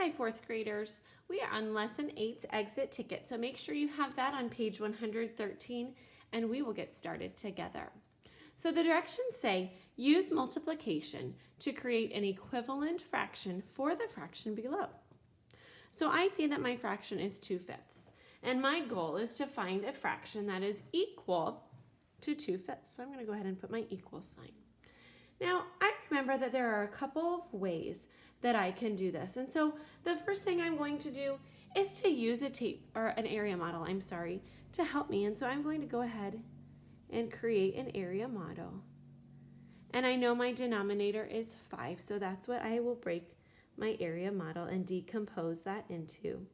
Hi, fourth graders. We are on Lesson 8's exit ticket, so make sure you have that on page 113, and we will get started together. So the directions say, use multiplication to create an equivalent fraction for the fraction below. So I see that my fraction is 2/5, and my goal is to find a fraction that is equal to 2/5. So I'm going to go ahead and put my equal sign. Now, I remember that there are a couple of ways that I can do this. And so the first thing I'm going to do is to use an area model, to help me. And so I'm going to go ahead and create an area model. And I know my denominator is 5, so that's what I will break my area model and decompose that into.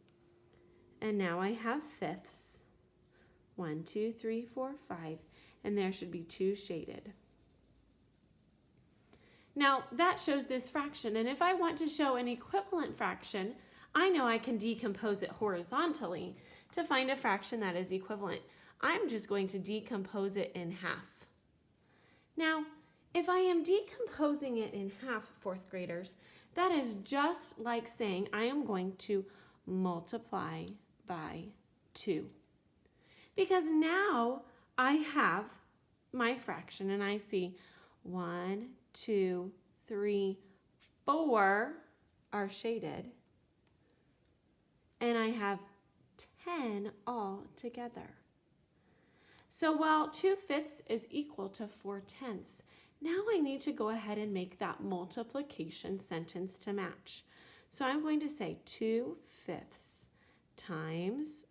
And now I have fifths. 1, 2, 3, 4, 5, and there should be 2 shaded. Now that shows this fraction, and if I want to show an equivalent fraction, I know I can decompose it horizontally to find a fraction that is equivalent. I'm just going to decompose it in half. Now, if I am decomposing it in half, fourth graders, that is just like saying I am going to multiply by 2. Because now I have my fraction and I see 1, 2, 3, 4 are shaded, and I have 10 all together. So while 2/5 is equal to 4/10, now I need to go ahead and make that multiplication sentence to match. So I'm going to say 2/5 times,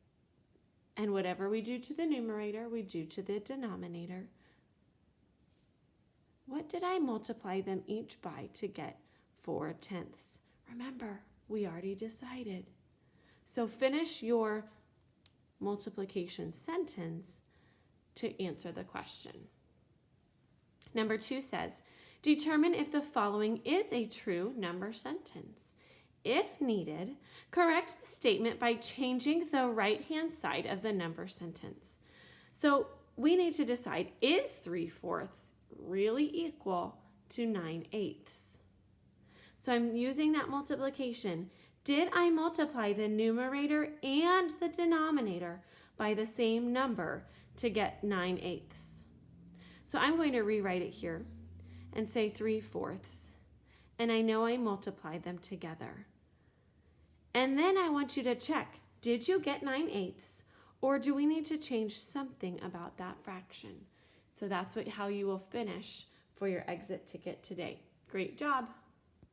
and whatever we do to the numerator, we do to the denominator. What did I multiply them each by to get 4/10? Remember, we already decided. So finish your multiplication sentence to answer the question. Number 2 says, determine if the following is a true number sentence. If needed, correct the statement by changing the right-hand side of the number sentence. So we need to decide, is 3/4 really equal to 9/8? So I'm using that multiplication. Did I multiply the numerator and the denominator by the same number to get 9/8? So I'm going to rewrite it here and say 3/4, and I know I multiplied them together. And then I want you to check, did you get 9/8, or do we need to change something about that fraction? So that's how you will finish for your exit ticket today. Great job.